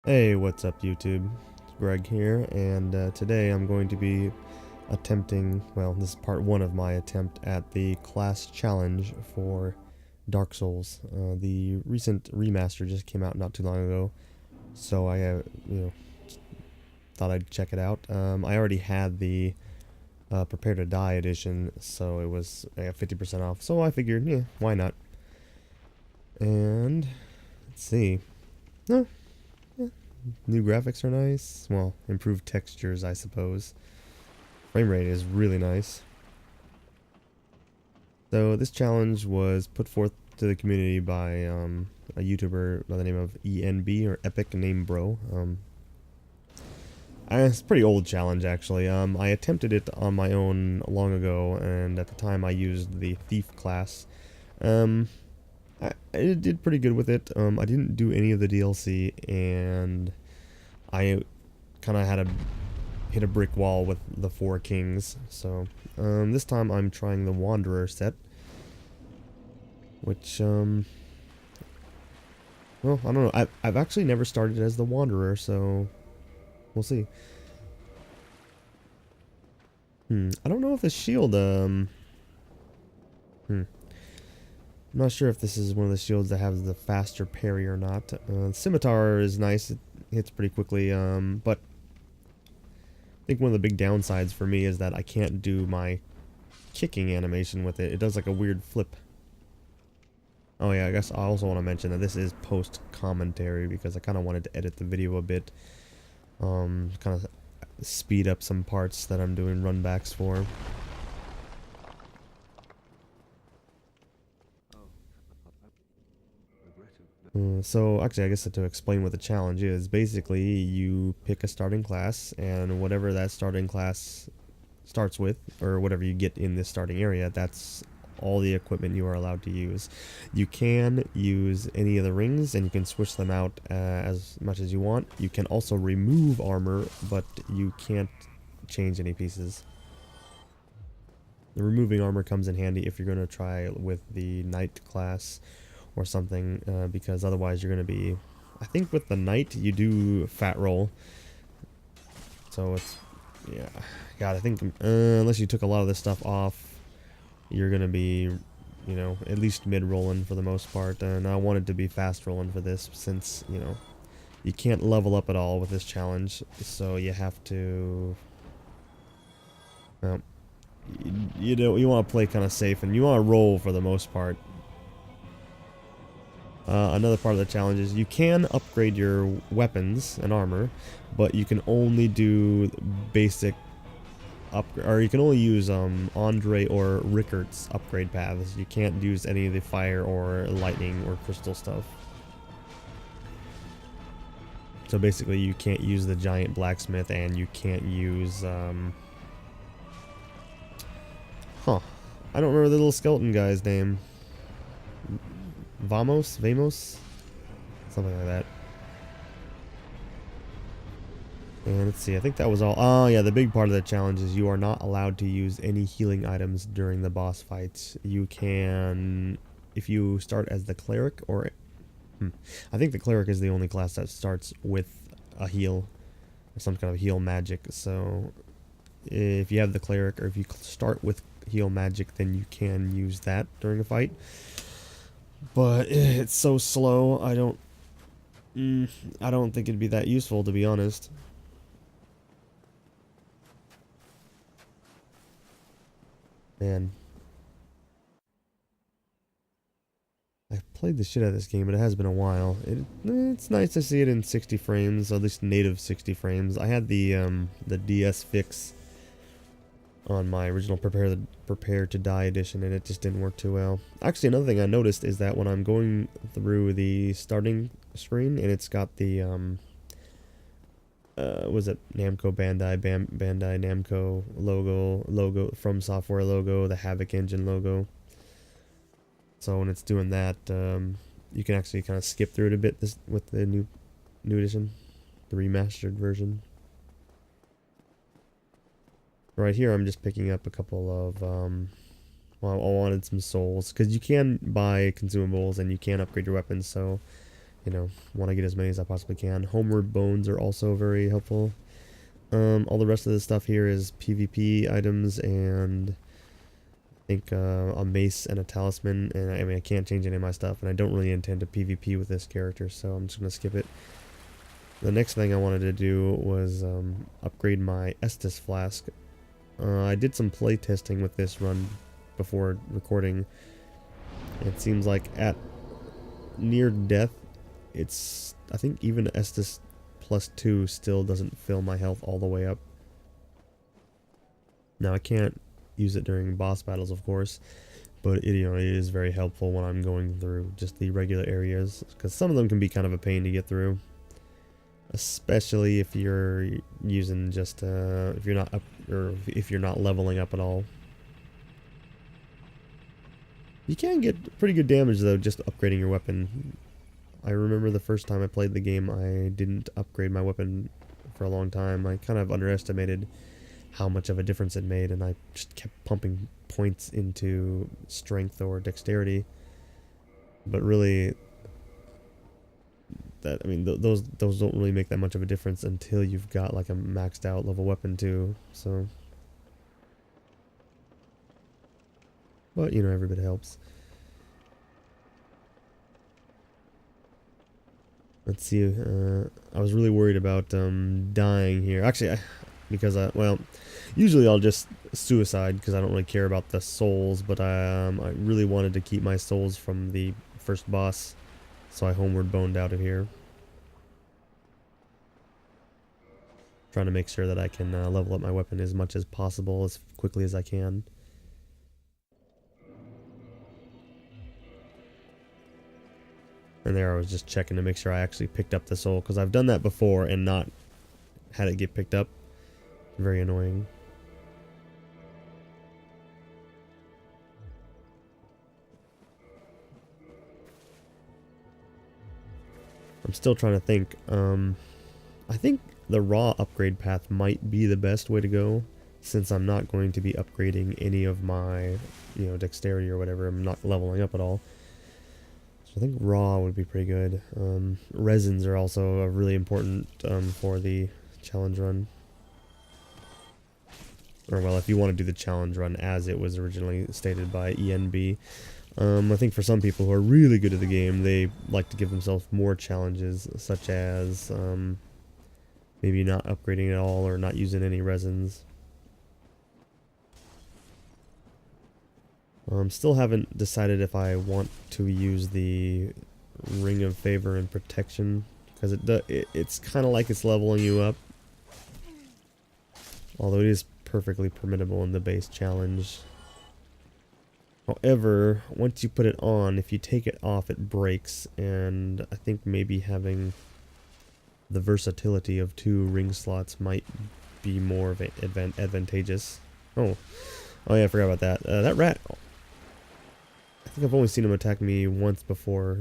Hey, what's up YouTube? It's Greg here, and today I'm going to be attempting, well, this is part one of my attempt at the class challenge for Dark Souls. The recent remaster just came out not too long ago, so I, thought I'd check it out. I already had the Prepare to Die edition, so it was 50% off, so I figured, yeah, why not? And, let's see. No. New graphics are nice. Well, improved textures, I suppose. Frame rate is really nice. So this challenge was put forth to the community by a YouTuber by the name of ENB, or EpicNameBro. It's a pretty old challenge, actually. I attempted it on my own long ago, and at the time I used the Thief class. I did pretty good with it. I didn't do any of the DLC, and I kind of had to hit a brick wall with the Four Kings. So this time I'm trying the Wanderer set, which well, I don't know. I've actually never started as the Wanderer, so we'll see. I don't know if the shield I'm not sure if this is one of the shields that has the faster parry or not. Scimitar is nice. It hits pretty quickly, but I think one of the big downsides for me is that I can't do my kicking animation with it. It does like a weird flip. Oh yeah, I guess I also want to mention that this is post-commentary because I kind of wanted to edit the video a bit. Kind of speed up some parts that I'm doing runbacks for. So actually, I guess to explain what the challenge is, basically you pick a starting class, and whatever that starting class starts with, or whatever you get in this starting area, that's all the equipment you are allowed to use. You can use any of the rings, and you can switch them out as much as you want. You can also remove armor, but you can't change any pieces. The removing armor comes in handy if you're going to try with the knight class or something, because otherwise you're going to be, I think with the knight you do fat roll, so it's, yeah, God, I think unless you took a lot of this stuff off, you're going to be, you know, at least mid rolling for the most part. And I wanted to be fast rolling for this, since, you know, you can't level up at all with this challenge, so you have to, you know, you want to play kind of safe, and you want to roll for the most part. Another part of the challenge is you can upgrade your weapons and armor, but you can only do basic or you can only use Andre or Rickart's upgrade paths. You can't use any of the fire or lightning or crystal stuff. So basically you can't use the giant blacksmith, and you can't use I don't remember the little skeleton guy's name. Vamos? Something like that. And let's see, I think that was all. Oh yeah, the big part of the challenge is you are not allowed to use any healing items during the boss fights. You can, if you start as the cleric, or I think the cleric is the only class that starts with a heal, or some kind of heal magic. So if you have the cleric, or if you start with heal magic, then you can use that during a fight. But it's so slow, I don't think it'd be that useful, to be honest. Man, I've played the shit out of this game, but it has been a while. It's nice to see it in 60 frames, at least native 60 frames. I had the DS fix on my original Prepare to Die edition, and it just didn't work too well. Actually, another thing I noticed is that when I'm going through the starting screen, and it's got the was it Namco Bandai Namco logo from software logo, the Havoc engine logo. So when it's doing that, you can actually kind of skip through it a bit with the new edition, the remastered version. Right here, I'm just picking up a couple of, well, I wanted some souls, because you can buy consumables and you can upgrade your weapons, so you know, want to get as many as I possibly can. Homeward bones are also very helpful. All the rest of the stuff here is PvP items, and I think a mace and a talisman, and I mean I can't change any of my stuff, and I don't really intend to PvP with this character, so I'm just going to skip it. The next thing I wanted to do was upgrade my Estus flask. I did some play testing with this run before recording. It seems like at near death, I think even Estus +2 still doesn't fill my health all the way up. Now I can't use it during boss battles, of course, but it is very helpful when I'm going through just the regular areas, because some of them can be kind of a pain to get through, especially if you're using just if you're not up, or if you're not leveling up at all. You can get pretty good damage though just upgrading your weapon. I remember the first time I played the game, I didn't upgrade my weapon for a long time. I kind of underestimated how much of a difference it made, and I just kept pumping points into strength or dexterity. But really, those don't really make that much of a difference until you've got like a maxed out level weapon too. So, but every bit helps. Let's see, I was really worried about dying here. Actually, because well, usually I'll just suicide because I don't really care about the souls, but I really wanted to keep my souls from the first boss, so I homeward boned out of here. Trying to make sure that I can level up my weapon as much as possible, as quickly as I can. And there I was just checking to make sure I actually picked up the soul, because I've done that before and not had it get picked up. Very annoying. I'm still trying to think. I think the raw upgrade path might be the best way to go, since I'm not going to be upgrading any of my, dexterity or whatever. I'm not leveling up at all. I think raw would be pretty good. Resins are also really important for the challenge run. Or, well, if you want to do the challenge run as it was originally stated by ENB. I think for some people who are really good at the game, they like to give themselves more challenges, such as maybe not upgrading at all or not using any resins. Still haven't decided if I want to use the Ring of Favor and Protection, because it's kind of like it's leveling you up. Although it is perfectly permittable in the base challenge. However, once you put it on, if you take it off, it breaks, and I think maybe having the versatility of 2 ring slots might be more advantageous. Oh yeah, I forgot about that. That rat... I think I've only seen him attack me once before.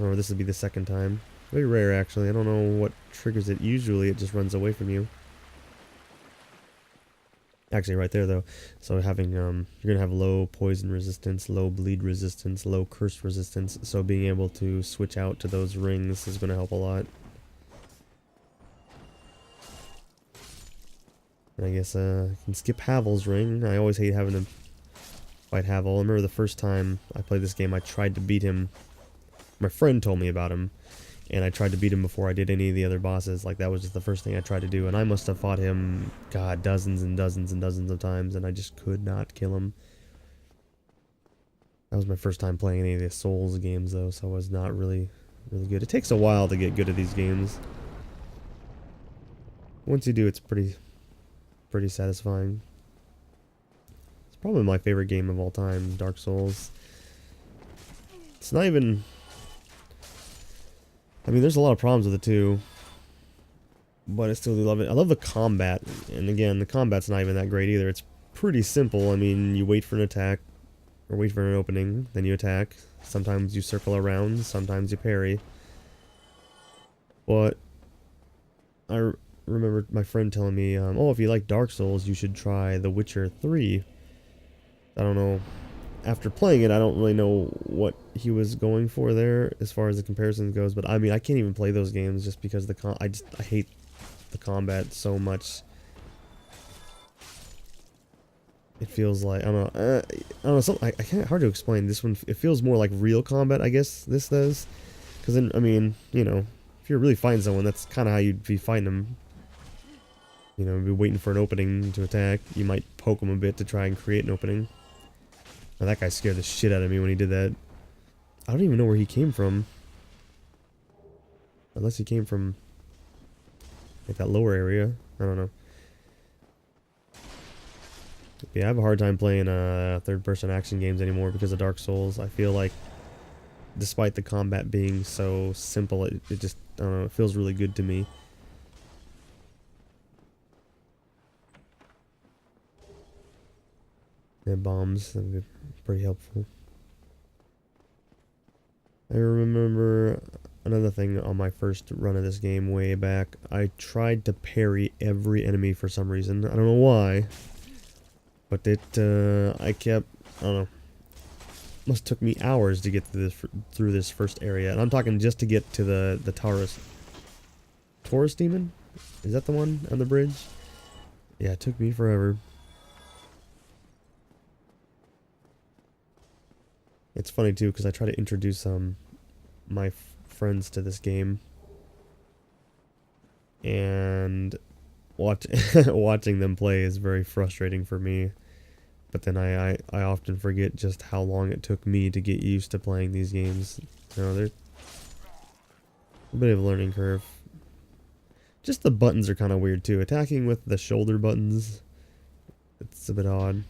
Or this would be the second time. Very rare, actually. I don't know what triggers it. Usually it just runs away from you. Actually, right there, though. So having, you're going to have low poison resistance, low bleed resistance, low curse resistance. So being able to switch out to those rings is going to help a lot. And I guess I can skip Havel's ring. I always hate having to fight Havel. I remember the first time I played this game, I tried to beat him. My friend told me about him, and I tried to beat him before I did any of the other bosses. Like, that was just the first thing I tried to do, and I must have fought him, God, dozens and dozens and dozens of times, and I just could not kill him. That was my first time playing any of the Souls games, though, so I was not really good. It takes a while to get good at these games. Once you do, it's pretty satisfying. It's probably my favorite game of all time, Dark Souls. It's not even... I mean, there's a lot of problems with it too, but I still do love it. I love the combat, and again, the combat's not even that great either. It's pretty simple. I mean, you wait for an attack, or wait for an opening, then you attack. Sometimes you circle around, sometimes you parry. But I remember my friend telling me, oh, if you like Dark Souls, you should try The Witcher 3. I don't know after playing it, I don't really know what he was going for there as far as the comparison goes. But I mean, I can't even play those games just because I hate the combat so much. It feels like I don't know. I don't know. I can't hard to explain. This one, it feels more like real combat. I guess this does, because then I mean, you know, if you're really fighting someone, that's kind of how you'd be fighting them. You know, be waiting for an opening to attack. You might poke them a bit to try and create an opening. Now, that guy scared the shit out of me when he did that. I don't even know where he came from. Unless he came from like that lower area. I don't know. Yeah, I have a hard time playing third-person action games anymore because of Dark Souls. I feel like, despite the combat being so simple, it just, I don't know, it feels really good to me. And bombs, that'd be pretty helpful. I remember another thing on my first run of this game way back. I tried to parry every enemy for some reason. I don't know why. But I kept, I don't know. Must took me hours to get through this first area. And I'm talking just to get to the Taurus demon? Is that the one on the bridge? Yeah, it took me forever. It's funny too, because I try to introduce my friends to this game, and watching them play is very frustrating for me. But then I often forget just how long it took me to get used to playing these games. You know, there's a bit of a learning curve. Just the buttons are kind of weird too. Attacking with the shoulder buttons, it's a bit odd.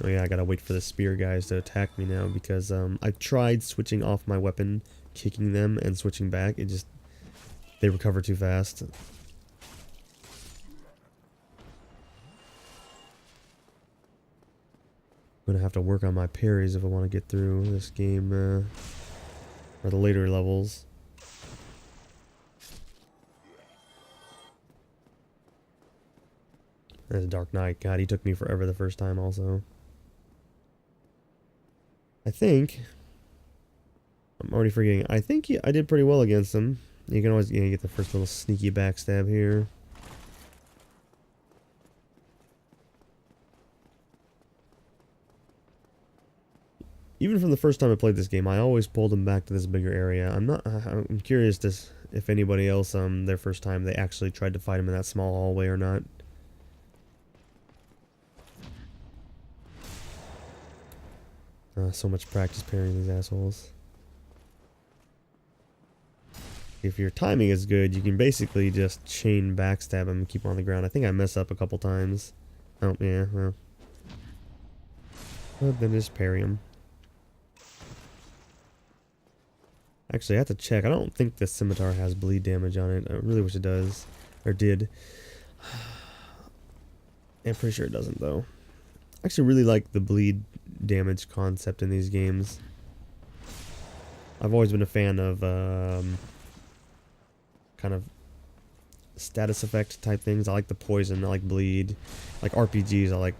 Oh yeah, I gotta wait for the spear guys to attack me now because I tried switching off my weapon, kicking them, and switching back. They recover too fast. I'm gonna have to work on my parries if I want to get through this game, or the later levels. There's a Dark Knight. God, he took me forever the first time also. I think, I'm already forgetting, I think I did pretty well against him. You can always get the first little sneaky backstab here. Even from the first time I played this game, I always pulled him back to this bigger area. I'm curious if anybody else, their first time, they actually tried to fight him in that small hallway or not. So much practice parrying these assholes. If your timing is good, you can basically just chain backstab him and keep him on the ground. I think I mess up a couple times. Oh, yeah, well. But then just parry him. Actually, I have to check. I don't think the scimitar has bleed damage on it. I really wish it does. Or did. I'm pretty sure it doesn't, though. I actually really like the bleed damage concept in these games. I've always been a fan of kind of status effect type things. I like the poison, I like bleed. Like RPGs, I like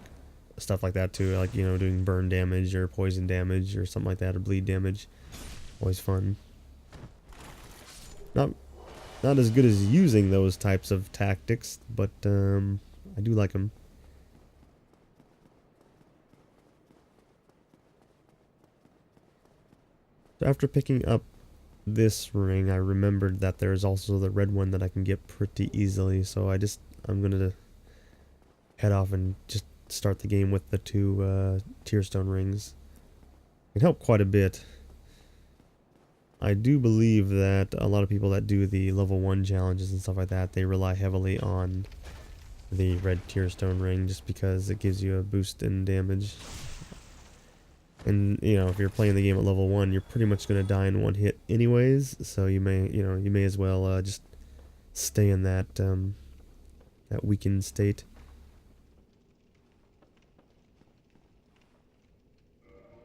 stuff like that too. I like, you know, doing burn damage or poison damage or something like that, or bleed damage. Always fun. Not as good as using those types of tactics, but I do like them. So after picking up this ring, I remembered that there's also the red one that I can get pretty easily, so I'm gonna head off and just start the game with the two Tearstone rings. It can help quite a bit. I do believe that a lot of people that do the level 1 challenges and stuff like that, they rely heavily on the red Tearstone ring just because it gives you a boost in damage. And, you know, if you're playing the game at level 1, you're pretty much going to die in one hit anyways, so you may as well just stay in that weakened state.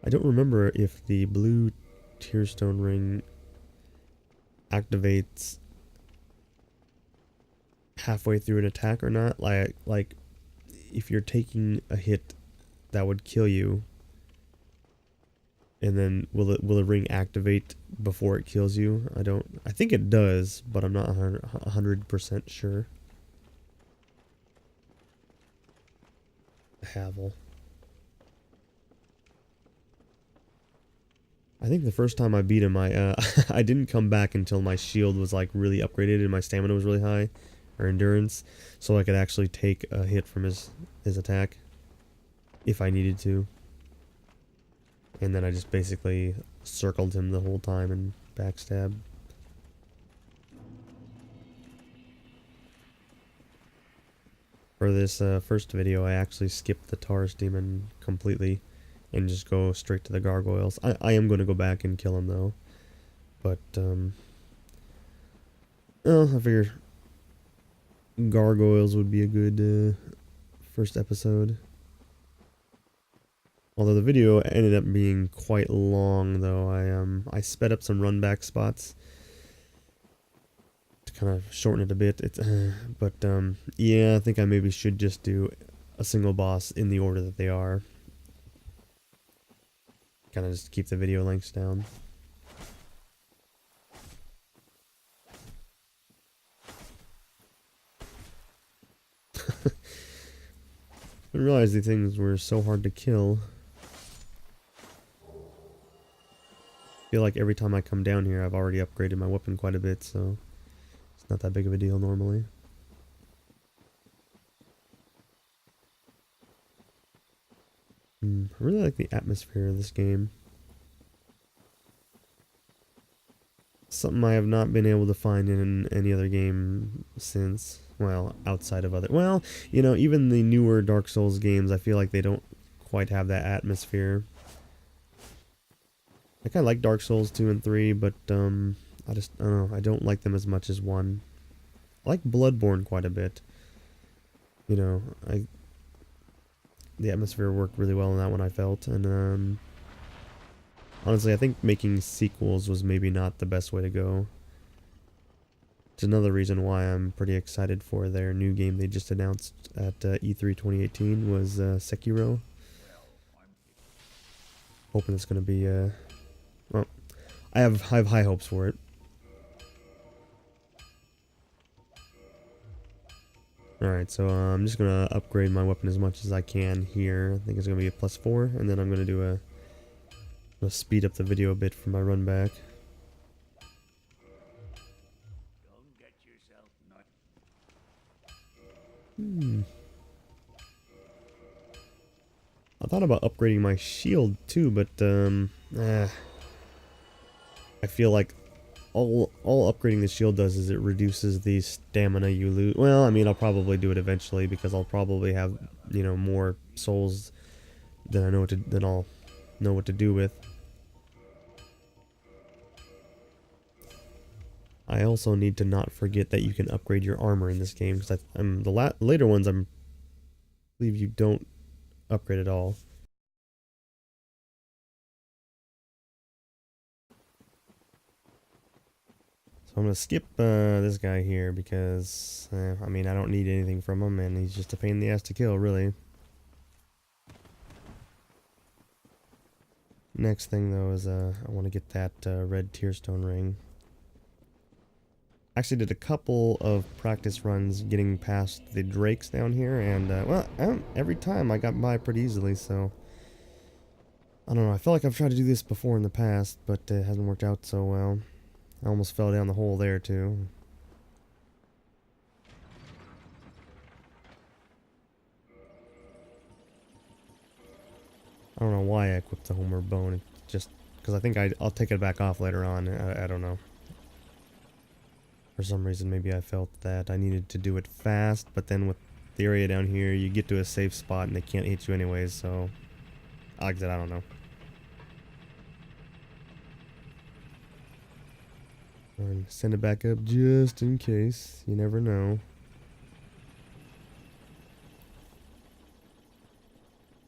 I don't remember if the blue Tearstone ring activates halfway through an attack or not. Like if you're taking a hit that would kill you, and then will the ring activate before it kills you? I think it does, but I'm not 100% sure. Havel. I think the first time I beat him, I I didn't come back until my shield was like really upgraded and my stamina was really high, or endurance, so I could actually take a hit from his attack if I needed to. And then I just basically circled him the whole time and backstabbed. For this first video, I actually skipped the Taurus demon completely and just go straight to the gargoyles. I am going to go back and kill him though. But, I figure gargoyles would be a good first episode. Although the video ended up being quite long though. I sped up some run back spots to kind of shorten it a bit. But yeah, I think I maybe should just do a single boss in the order that they are. Kind of just keep the video lengths down. I didn't realize these things were so hard to kill. I feel like every time I come down here, I've already upgraded my weapon quite a bit, so it's not that big of a deal normally. I really like the atmosphere of this game. Something I have not been able to find in any other game since, well, outside of other, well, you know, even the newer Dark Souls games, I feel like they don't quite have that atmosphere. I kind of like Dark Souls 2 and 3, but I don't know, I don't like them as much as 1. I like Bloodborne quite a bit. You know, the atmosphere worked really well in that one, I felt, and honestly, I think making sequels was maybe not the best way to go. It's another reason why I'm pretty excited for their new game they just announced at E3 2018 was Sekiro. Hoping it's going to be, well, I have high hopes for it. Alright, so I'm just going to upgrade my weapon as much as I can here. I think it's going to be a +4, and then I'm going to do a speed up the video a bit for my run back. I thought about upgrading my shield too, but I feel like all upgrading the shield does is it reduces the stamina you lose. Well, I mean, I'll probably do it eventually because I'll probably have, you know, more souls than I'll know what to do with. I also need to not forget that you can upgrade your armor in this game, because the later ones I believe you don't upgrade at all. So I'm gonna skip this guy here because I mean, I don't need anything from him, and he's just a pain in the ass to kill, really. Next thing though is I want to get that red tearstone ring. Actually did a couple of practice runs getting past the drakes down here, and well, every time I got by pretty easily, so I don't know, I feel like I've tried to do this before in the past, but it hasn't worked out so well. I almost fell down the hole there too. I don't know why I equipped the Homer bone, just because I think I'll take it back off later on. I don't know. For some reason, maybe I felt that I needed to do it fast, but then with the area down here, you get to a safe spot and they can't hit you anyways, so like I said, I don't know. And send it back up just in case. You never know.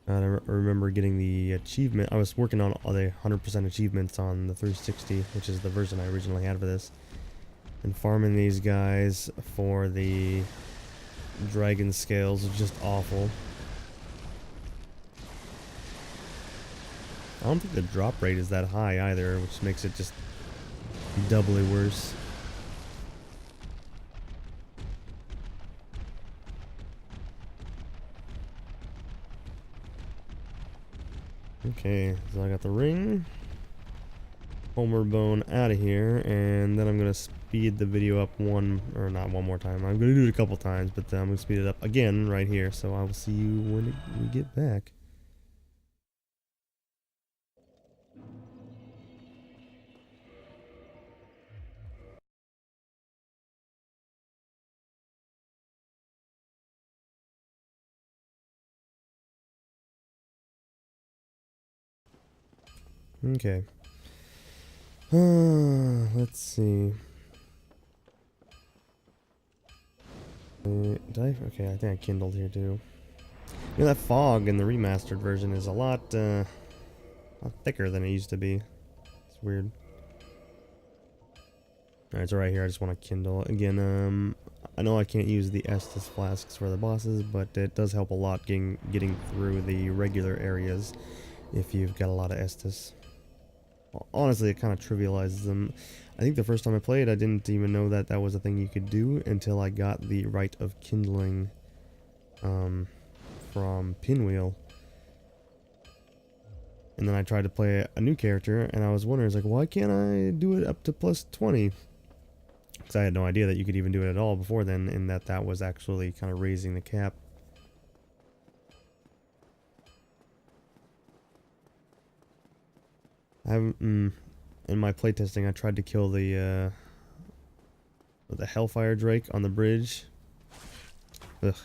I remember getting the achievement. I was working on all the 100% achievements on the 360, which is the version I originally had for this. And farming these guys for the dragon scales was just awful. I don't think the drop rate is that high either, which makes it just doubly worse. Okay, so I got the ring. Homer bone out of here, and then I'm gonna speed the video up not one more time. I'm gonna do it a couple times, but I'm gonna speed it up again right here. So I will see you when we get back. Okay. Let's see. Did I? Okay, I think I kindled here too. You know, that fog in the remastered version is a lot thicker than it used to be. It's weird. Alright, so right here I just want to kindle. Again, I know I can't use the Estus flasks for the bosses, but it does help a lot getting through the regular areas if you've got a lot of Estus. Well, honestly, it kind of trivializes them. I think the first time I played, I didn't even know that that was a thing you could do until I got the Rite of Kindling from Pinwheel. And then I tried to play a new character, and I was wondering, like, why can't I do it up to plus 20? Because I had no idea that you could even do it at all before then, and that was actually kind of raising the cap. I haven't, in my playtesting, I tried to kill the Hellfire Drake on the bridge. Ugh.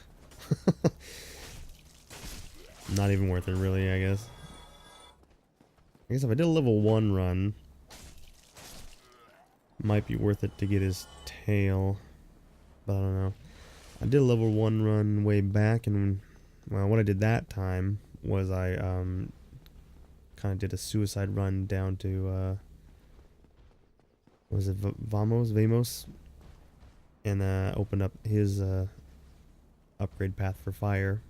Not even worth it, really, I guess. I guess if I did a level 1 run, might be worth it to get his tail. But I don't know. I did a level 1 run way back, and well, what I did that time was I kind of did a suicide run down to was it Vamos, and opened up his upgrade path for fire.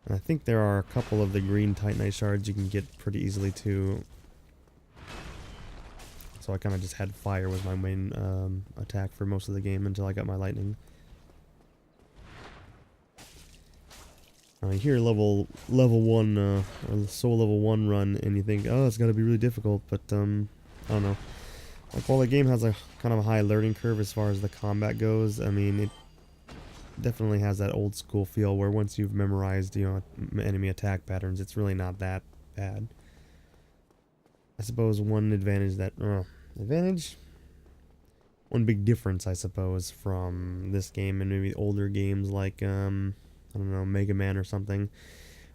And I think there are a couple of the green Titanite shards you can get pretty easily too. So I kind of just had fire was my main attack for most of the game until I got my lightning. You hear level 1 or soul level 1 run, and you think, oh, it's got to be really difficult, but I don't know. Like, while the game has a kind of a high learning curve as far as the combat goes, I mean, it definitely has that old school feel where once you've memorized, you know, enemy attack patterns, it's really not that bad. I suppose one advantage one big difference, I suppose, from this game and maybe older games like, I don't know, Mega Man or something.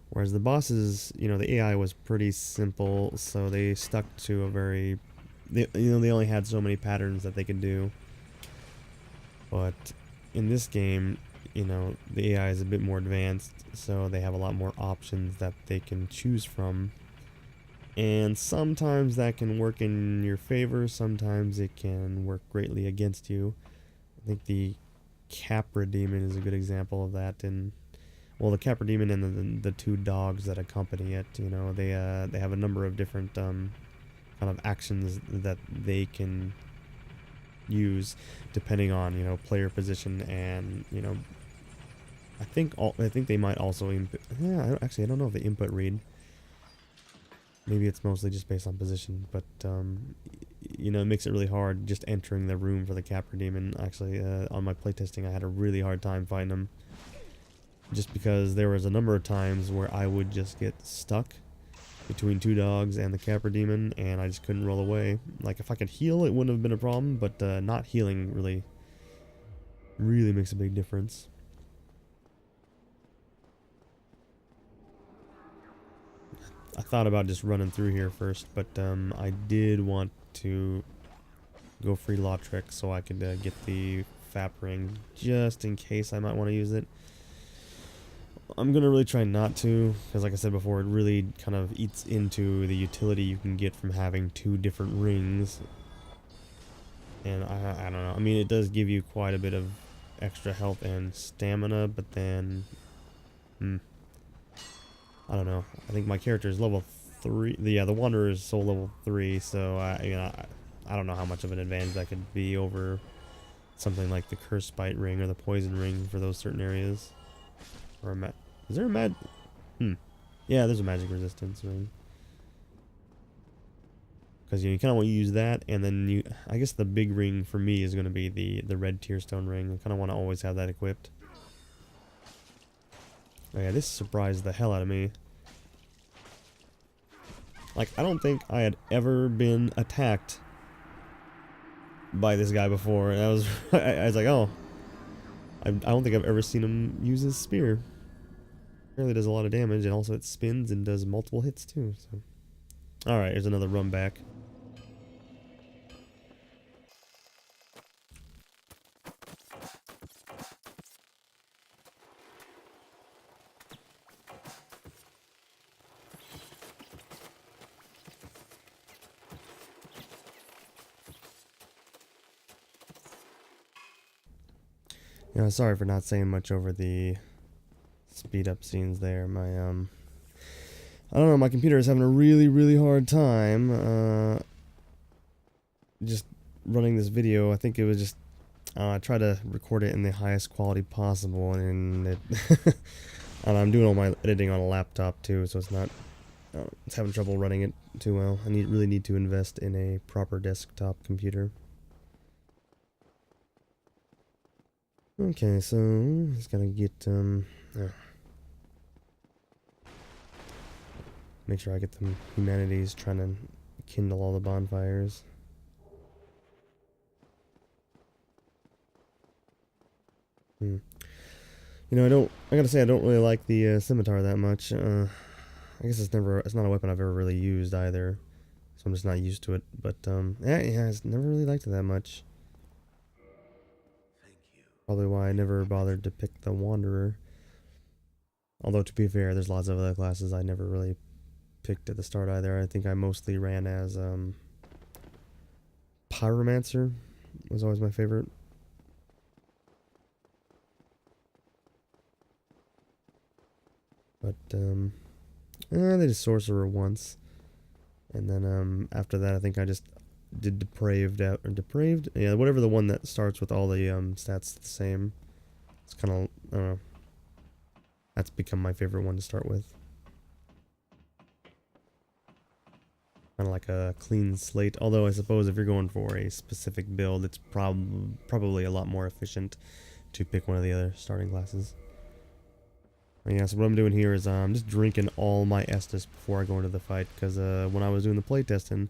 Whereas the bosses, you know, the AI was pretty simple, so they stuck to a very, they only had so many patterns that they could do. But in this game, you know, the AI is a bit more advanced, so they have a lot more options that they can choose from. And sometimes that can work in your favor, sometimes it can work greatly against you. I think the Capra Demon is a good example of that. And well, the Capra Demon and the two dogs that accompany it, you know, they have a number of different kind of actions that they can use depending on, you know, player position, and, you know, I think they might also input. Yeah, actually I don't know if they input read. Maybe it's mostly just based on position, but you know, it makes it really hard just entering the room for the Capra Demon. Actually, on my playtesting, I had a really hard time finding him, just because there was a number of times where I would just get stuck between two dogs and the Capra Demon, and I just couldn't roll away. Like, if I could heal, it wouldn't have been a problem, but not healing really makes a big difference. I thought about just running through here first, but I did want to go free Lautrec so I could get the Fap ring, just in case I might want to use it. I'm going to really try not to, because like I said before, it really kind of eats into the utility you can get from having two different rings. And I don't know, I mean, it does give you quite a bit of extra health and stamina, but then, I don't know. I think my character is level 3. Yeah, the Wanderer is soul level 3, so I don't know how much of an advantage that could be over something like the Curse Bite Ring or the Poison Ring for those certain areas. Or is there a yeah, there's a magic resistance ring. Because you kind of want to use that, and then I guess the big ring for me is going to be the red Tearstone ring. I kind of want to always have that equipped. Oh yeah, this surprised the hell out of me. Like, I don't think I had ever been attacked by this guy before. And I was like, oh, I don't think I've ever seen him use his spear. Apparently does a lot of damage, and also it spins and does multiple hits too. So, all right, here's another run back. Yeah, sorry for not saying much over the speed up scenes there. My I don't know, my computer is having a really hard time just running this video. I think it was just I tried to record it in the highest quality possible, and it and I'm doing all my editing on a laptop too, so it's not it's having trouble running it too well. I really need to invest in a proper desktop computer. Okay, so just gotta get make sure I get the humanities trying to kindle all the bonfires. You know, I gotta say I don't really like the scimitar that much. I guess it's not a weapon I've ever really used either, so I'm just not used to it. But yeah, I just never really liked it that much. Probably why I never bothered to pick the Wanderer. Although, to be fair, there's lots of other classes I never really picked at the start either. I think I mostly ran as Pyromancer was always my favorite. But I did a Sorcerer once, and then after that I think I just did Depraved yeah, whatever the one that starts with all the stats the same. It's kind of I don't know, that's become my favorite one to start with. Kind of like a clean slate, although I suppose if you're going for a specific build, it's probably a lot more efficient to pick one of the other starting classes. Yeah, so what I'm doing here is I'm just drinking all my Estus before I go into the fight, because when I was doing the playtesting,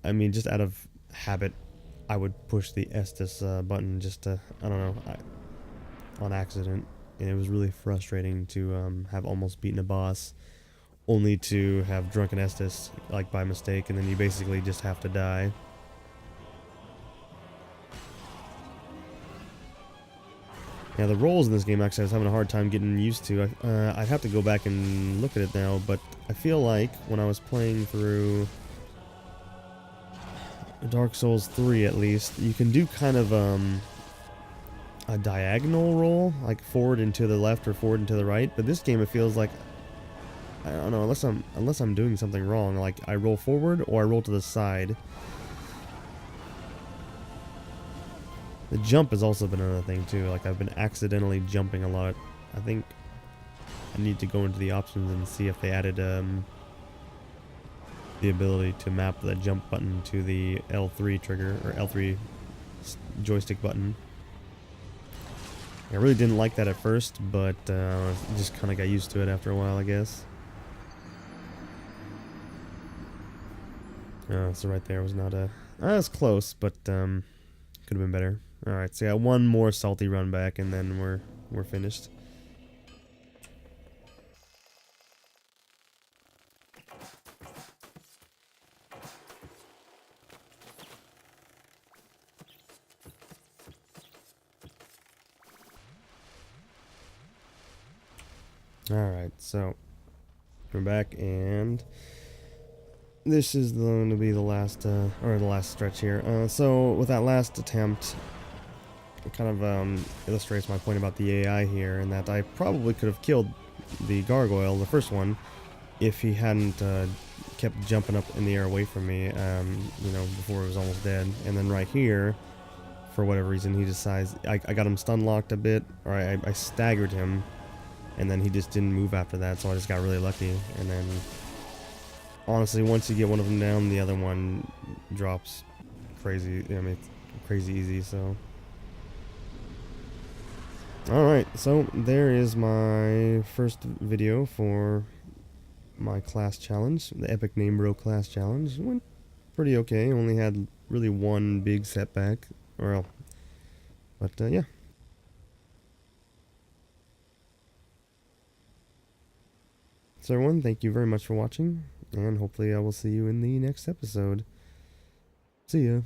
I mean, just out of habit, I would push the Estus button just to, I don't know, on accident, and it was really frustrating to have almost beaten a boss, only to have drunken Estus, like, by mistake, and then you basically just have to die. Yeah, the rolls in this game, actually, I was having a hard time getting used to. I'd have to go back and look at it now, but I feel like when I was playing through Dark Souls 3, at least, you can do kind of a diagonal roll, like forward and to the left or forward and to the right. But this game, it feels like, I don't know, unless I'm doing something wrong, like I roll forward or I roll to the side. The jump has also been another thing too. Like, I've been accidentally jumping a lot. I think I need to go into the options and see if they added the ability to map the jump button to the L3 trigger, or L3 joystick button. I really didn't like that at first, but just kind of got used to it after a while, I guess. So right there was not a... was close, but could have been better. Alright, so yeah, one more salty run back, and then we're finished. Alright, so we're back, and this is going to be the last, or the last stretch here. So with that last attempt, it kind of illustrates my point about the AI here, and that I probably could have killed the gargoyle, the first one, if he hadn't kept jumping up in the air away from me, you know, before it was almost dead. And then right here, for whatever reason, he decides, I got him stun locked a bit, or I staggered him, and then he just didn't move after that, so I just got really lucky. And then, honestly, once you get one of them down, the other one drops crazy, I mean, it's crazy easy, so. Alright, so there is my first video for my class challenge, the EpicNameBro class challenge. It went pretty okay, only had really one big setback, well, but yeah. So everyone, thank you very much for watching, and hopefully I will see you in the next episode. See ya.